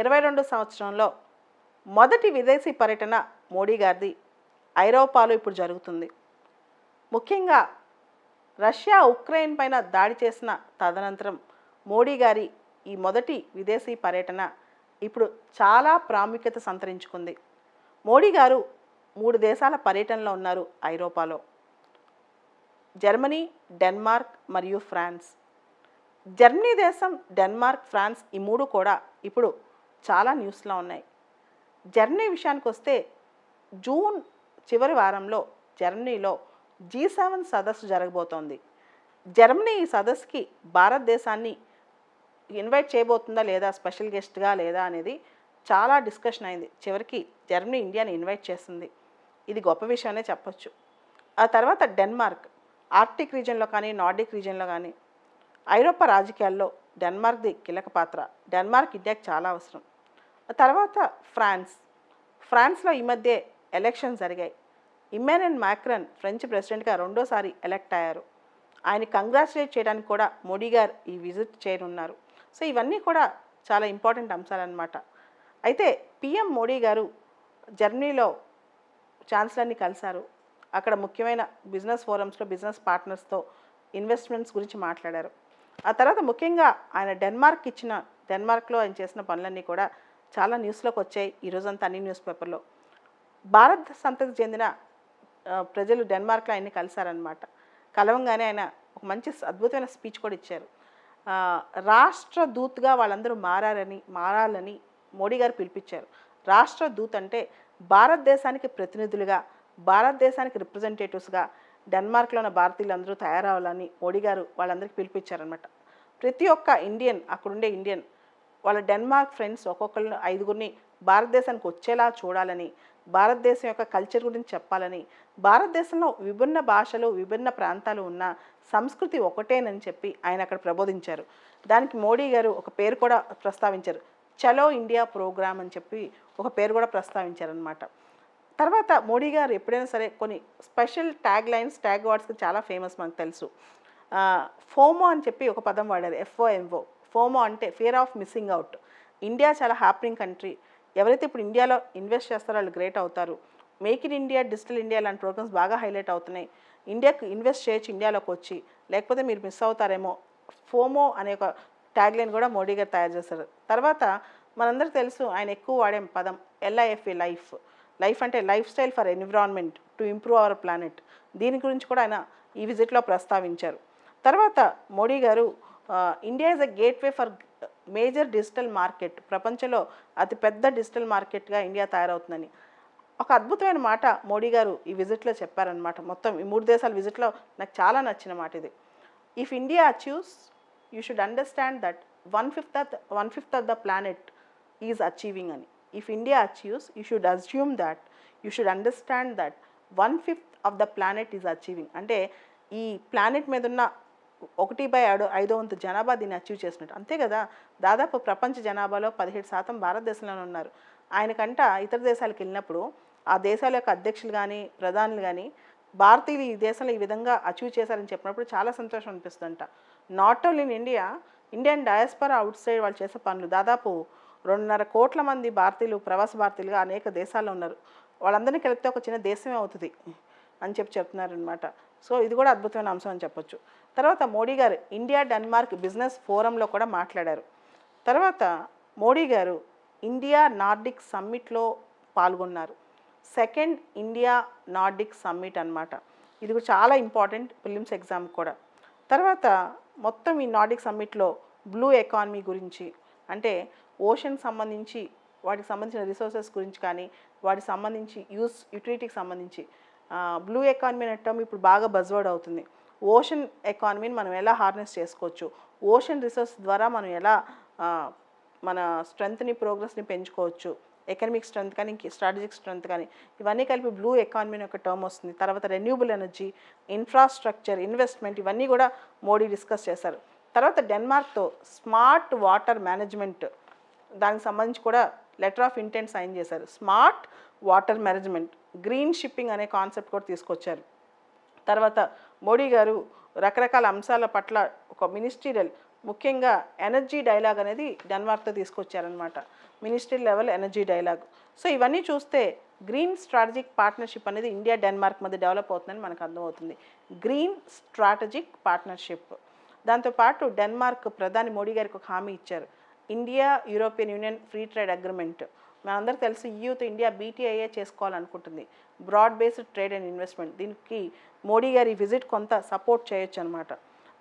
2022 సంవత్సరంలో మొదటి విదేశీ పర్యటన మోడీ గారిది ఐరోపాలో ఇప్పుడు జరుగుతుంది. ముఖ్యంగా రష్యా ఉక్రెయిన్ పైన దాడి చేసిన తదనంతరం మోడీ గారి ఈ మొదటి విదేశీ పర్యటన ఇప్పుడు చాలా ప్రాముఖ్యత సంతరించుకుంది. మోడీ గారు 3 దేశాల పర్యటనలో ఉన్నారు ఐరోపాలో. జర్మనీ, డెన్మార్క్ మరియు ఫ్రాన్స్. జర్మనీ దేశం, డెన్మార్క్, ఫ్రాన్స్ ఈ 3 కూడా ఇప్పుడు చాలా న్యూస్లో ఉన్నాయి. జర్మనీ విషయానికి వస్తే జూన్ చివరి వారంలో జర్మనీలో G7 సదస్సు జరగబోతోంది. జర్మనీ ఈ సదస్సుకి భారతదేశాన్ని ఇన్వైట్ చేయబోతుందా లేదా, స్పెషల్ గెస్ట్గా లేదా అనేది చాలా డిస్కషన్ అయింది. చివరికి జర్మనీ ఇండియాని ఇన్వైట్ చేసింది. ఇది గొప్ప విషయమే చెప్పొచ్చు. ఆ తర్వాత డెన్మార్క్, ఆర్క్టిక్ రీజియన్లో కానీ నార్డిక్ రీజియన్లో కానీ ఐరోపా రాజకీయాల్లో డెన్మార్క్ది కీలక పాత్ర. డెన్మార్క్ ఇండియాకి చాలా అవసరం. ఆ తర్వాత ఫ్రాన్స్లో ఈ మధ్య ఎలక్షన్స్ జరిగాయి. ఇమ్మాన్యుయల్ మ్యాక్రాన్ ఫ్రెంచ్ ప్రెసిడెంట్గా 2వ సారి ఎలక్ట్ అయ్యారు. ఆయన కంగ్రాచులేట్ చేయడానికి కూడా మోడీ గారు ఈ విజిట్ చేయనున్నారు. సో ఇవన్నీ కూడా చాలా ఇంపార్టెంట్ అంశాలన్నమాట. అయితే పిఎం మోడీ గారు జర్మనీలో ఛాన్సలర్ని కలిశారు. అక్కడ ముఖ్యమైన బిజినెస్ ఫోరమ్స్లో బిజినెస్ పార్ట్నర్స్తో ఇన్వెస్ట్మెంట్స్ గురించి మాట్లాడారు. ఆ తర్వాత ముఖ్యంగా ఆయన డెన్మార్క్లో ఆయన చేసిన పనులన్నీ కూడా చాలా న్యూస్లోకి వచ్చాయి. ఈరోజంతా అన్ని న్యూస్ పేపర్లో. భారత్ సంతతికి చెందిన ప్రజలు డెన్మార్క్లో ఆయన్ని కలిశారనమాట. కలవంగానే ఆయన ఒక మంచి అద్భుతమైన స్పీచ్ కూడా ఇచ్చారు. రాష్ట్ర దూత్గా వాళ్ళందరూ మారాలని మోడీ గారు పిలిపించారు. రాష్ట్ర దూత్ అంటే భారతదేశానికి ప్రతినిధులుగా, భారతదేశానికి రిప్రజెంటేటివ్స్గా డెన్మార్క్లో ఉన్న భారతీయులందరూ తయారవ్వాలని మోడీ గారు వాళ్ళందరికీ పిలిపించారనమాట. ప్రతి ఒక్క ఇండియన్, అక్కడుండే ఇండియన్ వాళ్ళ డెన్మార్క్ ఫ్రెండ్స్ ఒక్కొక్కరిని 5గురిని భారతదేశానికి వచ్చేలా చూడాలని, భారతదేశం యొక్క కల్చర్ గురించి చెప్పాలని, భారతదేశంలో విభిన్న భాషలు, విభిన్న ప్రాంతాలు ఉన్న సంస్కృతి ఒకటేనని చెప్పి ఆయన అక్కడ ప్రబోధించారు. దానికి మోడీ గారు ఒక పేరు కూడా ప్రస్తావించారు. చలో ఇండియా ప్రోగ్రామ్ అని చెప్పి ఒక పేరు కూడా ప్రస్తావించారనమాట. తర్వాత మోడీ గారు ఎప్పుడైనా సరే కొన్ని స్పెషల్ ట్యాగ్ వర్డ్స్కి చాలా ఫేమస్, మనకు తెలుసు. ఫోమో అని చెప్పి ఒక పదం వాడారు, FOMO. ఫోమో అంటే fear of missing out. India చాలా హ్యాపీనింగ్ కంట్రీ. ఎవరైతే ఇప్పుడు ఇండియాలో ఇన్వెస్ట్ చేస్తారో వాళ్ళు గ్రేట్ అవుతారు. Make in India, digital India లాంటి ప్రోగ్రామ్స్ బాగా హైలైట్ అవుతున్నాయి. ఇండియాకు ఇన్వెస్ట్ చేయొచ్చు ఇండియాలోకి వచ్చి, లేకపోతే మీరు మిస్ అవుతారేమో. ఫోమో అనే ఒక ట్యాగ్లైన్ కూడా మోడీ గారు తయారు చేశారు. తర్వాత మనందరికీ తెలుసు ఆయన ఎక్కువ వాడే పదం LIFE, లైఫ్ అంటే life style for environment to improve our planet. దీని గురించి కూడా ఆయన ఈ విజిట్లో ప్రస్తావించారు. తర్వాత మోడీ గారు India is a gateway for major digital market, ప్రపంచంలో అతిపెద్ద డిజిటల్ మార్కెట్గా ఇండియా తయారవుతుందని ఒక అద్భుతమైన మాట మోడీ గారు ఈ విజిట్లో చెప్పారనమాట. మొత్తం ఈ 3 దేశాల విజిట్లో నాకు చాలా నచ్చిన మాట ఇది. If India achieves, you should understand that 1/5 of the planet is achieving అని. If India achieves, you should assume that, you should understand that 1/5 of the planet is achieving. అంటే ఈ ప్లానెట్ మీద ఉన్న 1/5 వంతు జనాభా దీన్ని అచీవ్ చేసినట్టు. అంతే కదా, దాదాపు ప్రపంచ జనాభాలో 17% భారతదేశంలోనే ఉన్నారు. ఆయనకంట ఇతర దేశాలకు వెళ్ళినప్పుడు ఆ దేశాల యొక్క అధ్యక్షులు కానీ ప్రధానులు కానీ భారతీయులు ఈ దేశంలో ఈ విధంగా అచీవ్ చేశారని చెప్పినప్పుడు చాలా సంతోషం అనిపిస్తుందంట. Not only in Indian diaspora outside వాళ్ళు చేసే పనులు, దాదాపు 2.5 కోట్ల మంది భారతీయులు ప్రవాస భారతీయులుగా అనేక దేశాల్లో ఉన్నారు. వాళ్ళందరినీ కలిపితే ఒక చిన్న దేశమే అవుతుంది అని చెప్తున్నారనమాట. సో ఇది కూడా అద్భుతమైన అంశం అని చెప్పొచ్చు. తర్వాత మోడీ గారు ఇండియా డెన్మార్క్ బిజినెస్ ఫోరంలో కూడా మాట్లాడారు. తర్వాత మోడీ గారు ఇండియా నార్డిక్ సమ్మిట్లో పాల్గొన్నారు. 2nd ఇండియా నార్డిక్ సమ్మిట్ అనమాట. ఇది కూడా చాలా ఇంపార్టెంట్ ప్రిలిమ్స్ ఎగ్జామ్ కూడా. తర్వాత మొత్తం ఈ నార్డిక్ సమ్మిట్లో బ్లూ ఎకానమీ గురించి, అంటే ఓషన్ సంబంధించి వాటికి సంబంధించిన రిసోర్సెస్ గురించి కానీ, వాటికి సంబంధించి యూటిలిటీకి సంబంధించి బ్లూ ఎకానమీ అనే టర్మ్ ఇప్పుడు బాగా బజ్వర్డ్ అవుతుంది. ఓషన్ ఎకానమీని మనం ఎలా హార్నెస్ చేసుకోవచ్చు, ఓషన్ రిసోర్స్ ద్వారా మనం ఎలా మన స్ట్రెంగ్త్ని, ప్రోగ్రెస్ని పెంచుకోవచ్చు, ఎకనమిక్ స్ట్రెంగ్త్ కానీ స్ట్రాటజిక్ స్ట్రెంగ్త్ కానీ, ఇవన్నీ కలిపి బ్లూ ఎకానమీ ఒక టర్మ్ వస్తుంది. తర్వాత రెన్యూబుల్ ఎనర్జీ, ఇన్ఫ్రాస్ట్రక్చర్, ఇన్వెస్ట్మెంట్ ఇవన్నీ కూడా మోడీ డిస్కస్ చేశారు. తర్వాత డెన్మార్క్తో స్మార్ట్ వాటర్ మేనేజ్మెంట్ దానికి సంబంధించి కూడా లెటర్ ఆఫ్ ఇంటెంట్ సైన్ చేశారు. Smart water management, green shipping అనే కాన్సెప్ట్ కూడా తీసుకొచ్చారు. తర్వాత మోడీ గారు రకరకాల అంశాల పట్ల ఒక మినిస్ట్రియల్ ముఖ్యంగా ఎనర్జీ డైలాగ్ అనేది డెన్మార్క్తో తీసుకొచ్చారనమాట. Ministry level energy dialogue. So ఇవన్నీ చూస్తే గ్రీన్ స్ట్రాటజిక్ పార్ట్నర్షిప్ అనేది ఇండియా డెన్మార్క్ మధ్య డెవలప్ అవుతుందని మనకు అర్థమవుతుంది. Green strategic partnership. దాంతోపాటు డెన్మార్క్ ప్రధాని మోడీ గారికి ఒక హామీ ఇచ్చారు. India European Union free trade agreement. మనందరూ తెలుసు యూత్ ఇండియా బీటీఐఏ చేసుకోవాలనుకుంటుంది, broad based trade and investment. దీనికి మోడీ గారి విజిట్ కొంత సపోర్ట్ చేయొచ్చు అనమాట.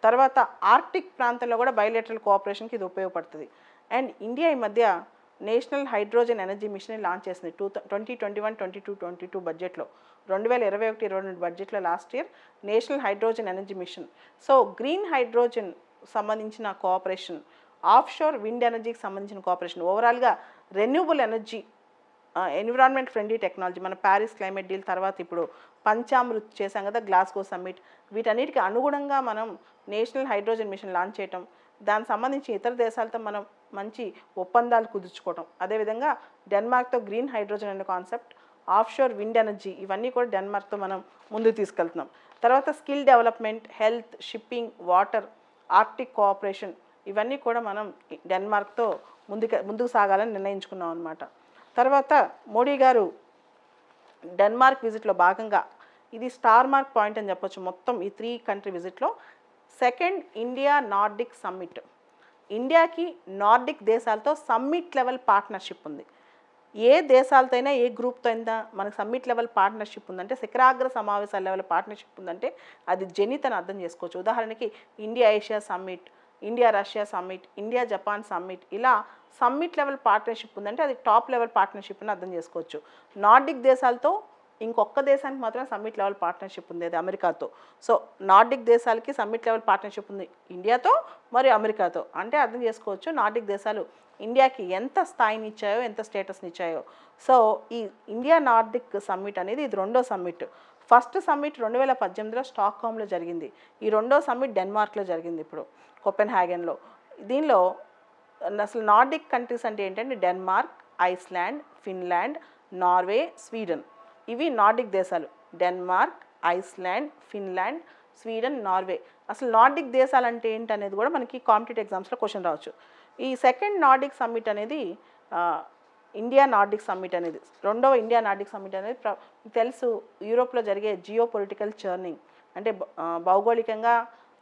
తర్వాత ఆర్టిక్ ప్రాంతంలో కూడా బయోలేటరల్ కోఆపరేషన్కి ఇది ఉపయోగపడుతుంది. అండ్ ఇండియా ఈ మధ్య national hydrogen energy mission launch చేసింది 2021-22 బడ్జెట్లో, 2021-22 బడ్జెట్లో last year national hydrogen energy mission. So green hydrogen సంబంధించిన కోఆపరేషన్, ఆఫ్ షోర్ విండ్ ఎనర్జీకి సంబంధించిన కోఆపరేషన్, ఓవరాల్గా renewable energy, environment friendly technology, మన ప్యారిస్ క్లైమేట్ డీల్ తర్వాత ఇప్పుడు పంచామృత్ చేశాం కదా, గ్లాస్గో సమ్మిట్, వీటన్నిటికీ అనుగుణంగా మనం నేషనల్ హైడ్రోజన్ మిషన్ లాంచ్ చేయటం, దానికి సంబంధించి ఇతర దేశాలతో మనం మంచి ఒప్పందాలు కుదుర్చుకోవటం, అదేవిధంగా డెన్మార్క్తో గ్రీన్ హైడ్రోజన్ అనే concept, of sure wind energy, ఇవన్నీ కూడా డెన్మార్క్తో మనం ముందుకు తీసుకెళ్తున్నాం. తర్వాత skill development, health, shipping, water, Arctic cooperation, ఇవన్నీ కూడా మనం డెన్మార్క్తో ముందుకు సాగాలని నిర్ణయించుకున్నాం అనమాట. తర్వాత మోడీ గారు డెన్మార్క్ విజిట్లో భాగంగా, ఇది స్టార్ మార్క్ పాయింట్ అని చెప్పొచ్చు మొత్తం ఈ 3 కంట్రీ విజిట్లో, సెకండ్ ఇండియా నార్డిక్ సమ్మిట్. ఇండియాకి నార్డిక్ దేశాలతో సమ్మిట్ లెవెల్ పార్ట్నర్షిప్ ఉంది. ఏ దేశాలతో అయినా ఏ గ్రూప్తో అయినా మనకు సమ్మిట్ లెవెల్ పార్ట్నర్షిప్ ఉందంటే, శిఖరాగ్ర సమావేశాల లెవెల్ పార్ట్నర్షిప్ ఉందంటే అది జెనిత్ అని అర్థం చేసుకోవచ్చు. ఉదాహరణకి India Asia summit, India Russia summit, India Japan summit, ఇలా సమ్మిట్ లెవెల్ పార్ట్నర్షిప్ ఉందంటే అది టాప్ లెవెల్ పార్ట్నర్షిప్ అని అర్థం చేసుకోవచ్చు. నార్డిక్ దేశాలతో ఇంకొక దేశానికి మాత్రం సమ్మిట్ లెవెల్ పార్ట్నర్షిప్ ఉంది, అది అమెరికాతో. సో నార్డిక్ దేశాలకి సమ్మిట్ లెవెల్ పార్ట్నర్షిప్ ఉంది ఇండియాతో మరియు అమెరికాతో. అంటే అర్థం చేసుకోవచ్చు నార్డిక్ దేశాలు ఇండియాకి ఎంత స్థాయిని ఇచ్చాయో, ఎంత స్టేటస్ని ఇచ్చాయో. సో ఈ ఇండియా నార్డిక్ సమ్మిట్ అనేది ఇది 2వ సమ్మిట్. ఫస్ట్ సమ్మిట్ 2018లో స్టాక్హోమ్లో జరిగింది. ఈ 2వ సమ్మిట్ డెన్మార్క్లో జరిగింది ఇప్పుడు కోపెన్హాగన్లో. దీనిలో అసలు నార్డిక్ కంట్రీస్ అంటే ఏంటంటే Denmark, Iceland, Finland, Norway, Sweden, ఇవి నార్డిక్ దేశాలు. Denmark, Iceland, Finland, Sweden, Norway. అసలు నార్డిక్ దేశాలు అంటే ఏంటనేది కూడా మనకి కాంపిటేటివ్ ఎగ్జామ్స్లో క్వశ్చన్ రావచ్చు. ఈ సెకండ్ నార్డిక్ సమ్మిట్ అనేది ఇండియా నార్డిక్ సమ్మిట్ అనేది, 2వ ఇండియా నార్డిక్ సమ్మిట్ అనేది తెలుసు యూరోప్లో జరిగే జియో పొలిటికల్ చర్నింగ్, అంటే భౌగోళికంగా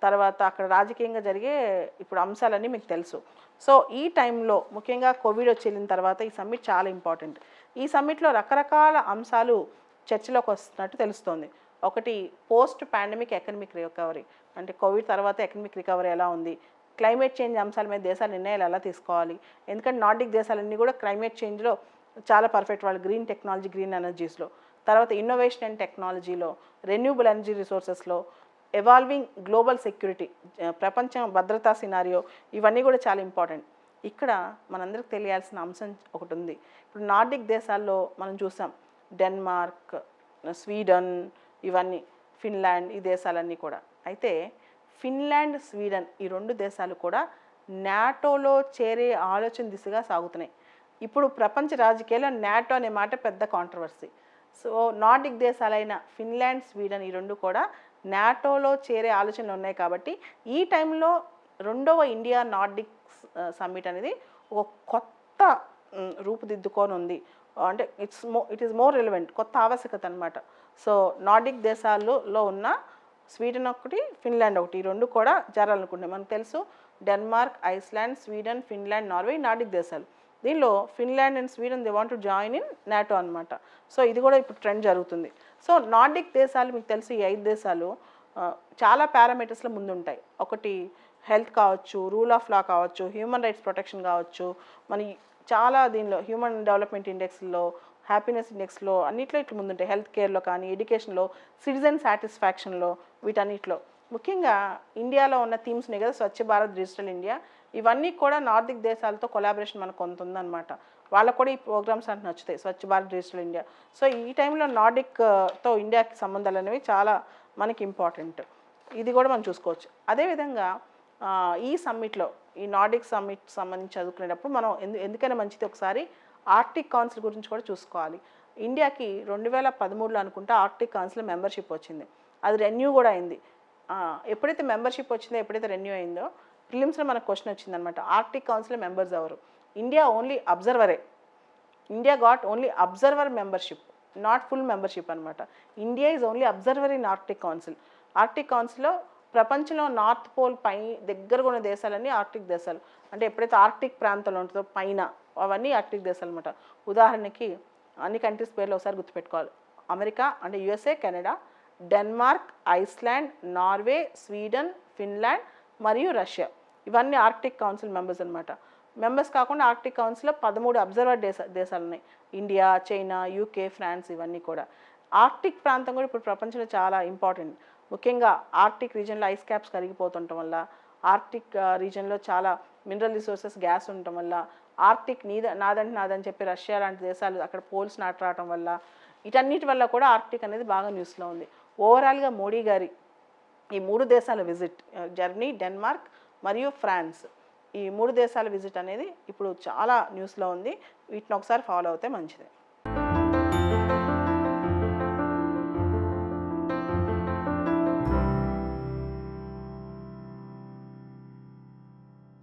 తర్వాత అక్కడ రాజకీయంగా జరిగే ఇప్పుడు అంశాలన్నీ మీకు తెలుసు. సో ఈ టైంలో ముఖ్యంగా కోవిడ్ వచ్చేళ్ళిన తర్వాత ఈ సమ్మిట్ చాలా ఇంపార్టెంట్. ఈ సమ్మిట్లో రకరకాల అంశాలు చర్చలోకి వస్తున్నట్టు తెలుస్తోంది. ఒకటి పోస్ట్ పాండమిక్ ఎకనమిక్ రికవరీ, అంటే కోవిడ్ తర్వాత ఎకనమిక్ రికవరీ ఎలా ఉంది, క్లైమేట్ చేంజ్ అంశాల మీద దేశాల నిర్ణయాలు ఎలా తీసుకోవాలి, ఎందుకంటే నార్డిక్ దేశాలన్నీ కూడా క్లైమేట్ చేంజ్లో చాలా పర్ఫెక్ట్, వాళ్ళు గ్రీన్ టెక్నాలజీ, గ్రీన్ ఎనర్జీస్లో, తర్వాత ఇన్నోవేషన్ అండ్ టెక్నాలజీలో, రెన్యూబుల్ ఎనర్జీ రిసోర్సెస్లో, ఎవాల్వింగ్ గ్లోబల్ సెక్యూరిటీ, ప్రపంచం భద్రతా సినారియో, ఇవన్నీ కూడా చాలా ఇంపార్టెంట్. ఇక్కడ మనందరికి తెలియాల్సిన అంశం ఒకటి ఉంది. ఇప్పుడు నార్డిక్ దేశాల్లో మనం చూసాం డెన్మార్క్, స్వీడన్, ఇవన్నీ, ఫిన్లాండ్, ఈ దేశాలన్నీ కూడా. అయితే ఫిన్లాండ్, స్వీడన్ ఈ 2 దేశాలు కూడా నాటోలో చేరే ఆలోచన దిశగా సాగుతున్నాయి. ఇప్పుడు ప్రపంచ రాజకీయాల్లో నాటో అనే మాట పెద్ద కాంట్రవర్సీ. సో నార్డిక్ దేశాలైన ఫిన్లాండ్, స్వీడన్ ఈ 2 కూడా నాటోలో చేరే ఆలోచనలు ఉన్నాయి. కాబట్టి ఈ టైంలో 2వ ఇండియా నార్డిక్ సమ్మిట్ అనేది ఒక కొత్త రూపుదిద్దుకొని ఉంది. అంటే ఇట్ ఈస్ మోర్ రిలవెంట్, కొత్త ఆవశ్యకత అనమాట. సో నార్డిక్ దేశాల్లో ఉన్న స్వీడన్ ఒకటి, ఫిన్లాండ్ ఒకటి, ఈ 2 కూడా చేరాలనుకుంటున్నాం. మనకు తెలుసు Denmark, Iceland, Sweden, Finland, Norway Nordic దేశాలు. దీనిలో Finland and Sweden they want to join in NATO అనమాట. సో ఇది కూడా ఇప్పుడు ట్రెండ్ జరుగుతుంది. సో నార్డిక్ దేశాలు మీకు తెలుసు, ఈ 5 దేశాలు చాలా పారామీటర్స్లో ముందుంటాయి. ఒకటి హెల్త్ కావచ్చు, రూల్ ఆఫ్ లా కావచ్చు, హ్యూమన్ రైట్స్ ప్రొటెక్షన్ కావచ్చు, మన చాలా దీనిలో హ్యూమన్ డెవలప్మెంట్ ఇండెక్స్లో, హ్యాపీనెస్ ఇండెక్స్లో అన్నిట్లో ఇట్లా ముందుంటాయి. హెల్త్ కేర్లో కానీ, ఎడ్యుకేషన్లో, సిటిజన్ సాటిస్ఫాక్షన్లో, వీటన్నిటిలో. ముఖ్యంగా ఇండియాలో ఉన్న థీమ్స్ ఉన్నాయి కదా, స్వచ్ఛ భారత్, డిజిటల్ ఇండియా, ఇవన్నీ కూడా నార్డిక్ దేశాలతో కొలాబరేషన్ మనకు కొంత ఉందన్నమాట. వాళ్ళకు కూడా ఈ ప్రోగ్రామ్స్ అంటే నచ్చుతాయి, Swachh Bharat, digital India. So ఈ టైంలో నార్డిక్తో ఇండియాకి సంబంధాలు అనేవి చాలా మనకి ఇంపార్టెంట్. ఇది కూడా మనం చూసుకోవచ్చు. అదేవిధంగా ఈ సమ్మిట్లో, ఈ నార్డిక్ సమ్మిట్ సంబంధించి చదువుకునేటప్పుడు మనం ఎందుకైనా మంచిది ఒకసారి ఆర్క్టిక్ కౌన్సిల్ గురించి కూడా చూసుకోవాలి. ఇండియాకి 2013లో అనుకుంటా ఆర్క్టిక్ కౌన్సిల్ మెంబర్షిప్ వచ్చింది. అది రెన్యూ కూడా అయింది. ఎప్పుడైతే మెంబర్షిప్ వచ్చిందో, ఎప్పుడైతే రెన్యూ అయిందో, ప్రిలిమ్స్లో మనకు క్వశ్చన్ వచ్చిందనమాట, ఆర్టిక్ కౌన్సిల్ మెంబర్స్ ఎవరు? ఇండియా ఓన్లీ అబ్జర్వరే. India got only observer membership, not full membership అనమాట. India is only observer in Arctic council. Arctic కౌన్సిల్లో ప్రపంచంలో నార్త్ పోల్ పై దగ్గరగా ఉన్న దేశాలన్నీ ఆర్టిక్ దేశాలు. అంటే ఎప్పుడైతే ఆర్టిక్ ప్రాంతంలో ఉంటుందో పైన అవన్నీ ఆర్టిక్ దేశాలు అనమాట. ఉదాహరణకి అన్ని కంట్రీస్ పేర్లు ఒకసారి గుర్తుపెట్టుకోవాలి. అమెరికా అంటే USA, Canada, Denmark, Iceland, Norway, Sweden, Finland మరియు రష్యా. ఇవన్నీ ఆర్టిక్ కౌన్సిల్ మెంబర్స్ అనమాట. మెంబర్స్ కాకుండా ఆర్టిక్ కౌన్సిల్లో 13 అబ్జర్వర్ దేశాలు ఉన్నాయి. ఇండియా, చైనా, యూకే, ఫ్రాన్స్ ఇవన్నీ కూడా. ఆర్టిక్ ప్రాంతం కూడా ఇప్పుడు ప్రపంచంలో చాలా ఇంపార్టెంట్. ముఖ్యంగా ఆర్టిక్ రీజన్లో ఐస్ క్యాప్స్ కరిగిపోతుండటం వల్ల, ఆర్టిక్ రీజన్లో చాలా మినరల్ రిసోర్సెస్, గ్యాస్ ఉండటం వల్ల, ఆర్టిక్ నాదని చెప్పి రష్యా లాంటి దేశాలు అక్కడ పోల్స్ నాటరావటం వల్ల, వీటన్నిటి వల్ల కూడా ఆర్టిక్ అనేది బాగా న్యూస్లో ఉంది. ఓవరాల్గా మోడీ గారి ఈ 3 దేశాల విజిట్, జర్మనీ, డెన్మార్క్ మరియు ఫ్రాన్స్, ఈ 3 దేశాల విజిట్ అనేది ఇప్పుడు చాలా న్యూస్లో ఉంది. వీటిని ఒకసారి ఫాలో అవుతే మంచిది.